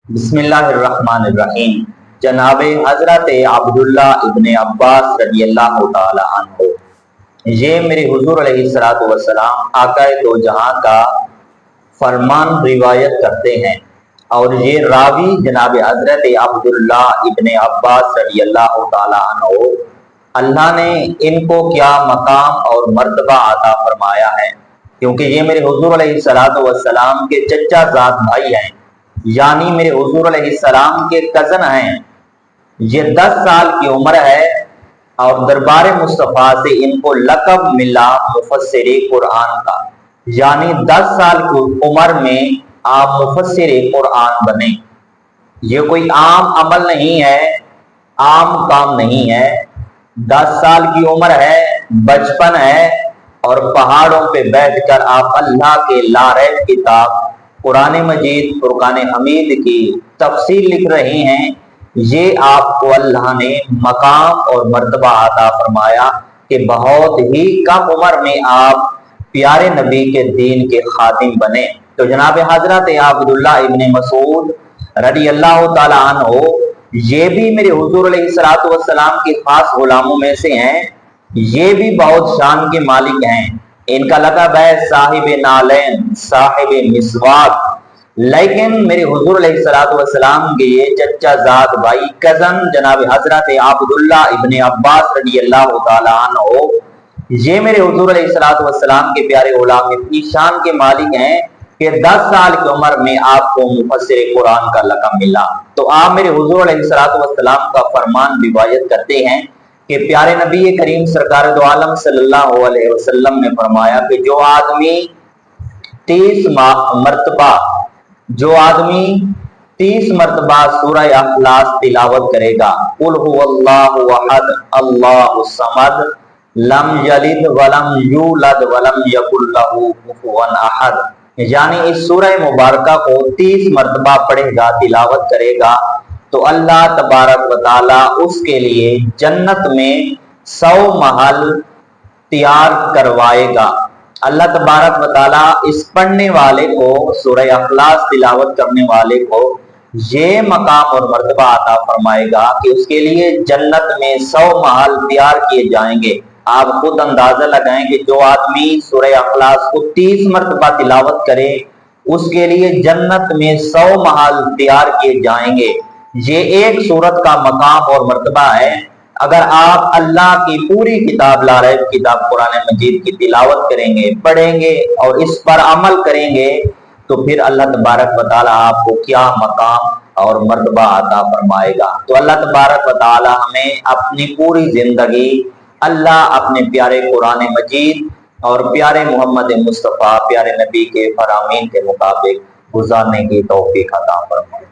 بسم اللہ الرحمن الرحیم۔ جناب حضرت عبداللہ ابن عباس رضی اللہ تعالی عنہ یہ میرے حضور علیہ الصلوۃ والسلام آقا دو جہاں کا فرمان روایت کرتے ہیں، اور یہ راوی جناب حضرت عبداللہ ابن عباس رضی اللہ تعالی عنہ، اللہ نے ان کو کیا مقام اور مرتبہ عطا فرمایا ہے، کیونکہ یہ میرے حضور علیہ الصلوۃ والسلام کے چچا زاد بھائی ہیں، یعنی میرے حضور علیہ السلام کے کزن ہیں۔ یہ 10 سال کی عمر ہے اور دربار مصطفیٰ سے ان کو لقب ملا مفسر قرآن کا، یعنی 10 سال کی عمر میں آپ مفسر قرآن بنے۔ یہ کوئی عام عمل نہیں ہے، عام کام نہیں ہے۔ 10 سال کی عمر ہے، بچپن ہے، اور پہاڑوں پہ بیٹھ کر آپ اللہ کے لاریب کتاب قرآن مجید فرقان حمید کی تفسیر لکھ رہے ہیں۔ یہ آپ کو اللہ نے مقام اور مرتبہ عطا فرمایا کہ بہت ہی کم عمر میں آپ پیارے نبی کے دین کے خادم بنے۔ تو جناب حضرت عبداللہ ابن مسعود رضی اللہ تعالی عنہ یہ بھی میرے حضور علیہ الصلوۃ والسلام کے خاص غلاموں میں سے ہیں، یہ بھی بہت شان کے مالک ہیں۔ ان کا لقب ہے صاحب نالین، صاحب مسواک، لیکن میرے حضور علیہ الصلوۃ والسلام کے یہ چچا زاد بھائی کزن جناب حضرت عبداللہ ابن عباس رضی اللہ تعالی عنہ یہ میرے حضور علیہ الصلوۃ والسلام کے پیارے غلام اتنی شان کے مالک ہیں کہ 10 سال کی عمر میں آپ کو مفسر قرآن کا لقب ملا۔ تو آپ میرے حضور علیہ الصلوۃ والسلام کا فرمان روایت کرتے ہیں کہ پیارے نبی کریم سرکار دو عالم صلی اللہ علیہ وسلم نے فرمایا کہ جو آدمی 30 مرتبہ سورہ اخلاص تلاوت کرے گا، قل هو اللہ احد اللہ الصمد لم یلد ولم یولد ولم یکن لہ کفوا احد، یعنی اس سورہ مبارکہ کو 30 مرتبہ پڑھے گا، تلاوت کرے گا، تو اللہ تبارک و تعالی اس کے لیے جنت میں 100 محل تیار کروائے گا۔ اللہ تبارک و تعالی اس پڑھنے والے کو، سورہ اخلاص تلاوت کرنے والے کو یہ مقام اور مرتبہ عطا فرمائے گا کہ اس کے لیے جنت میں 100 محل تیار کیے جائیں گے۔ آپ خود اندازہ لگائیں کہ جو آدمی سورہ اخلاص کو 30 مرتبہ تلاوت کرے اس کے لیے جنت میں 100 محل تیار کیے جائیں گے۔ یہ ایک سورت کا مقام اور مرتبہ ہے۔ اگر آپ اللہ کی پوری کتاب لاریب کتاب قرآن مجید کی تلاوت کریں گے، پڑھیں گے اور اس پر عمل کریں گے تو پھر اللہ تبارک و تعالی آپ کو کیا مقام اور مرتبہ عطا فرمائے گا۔ تو اللہ تبارک و تعالی ہمیں اپنی پوری زندگی اللہ اپنے پیارے قرآن مجید اور پیارے محمد مصطفیٰ پیارے نبی کے فرامین کے مطابق گزارنے کی توفیق عطا فرمائے۔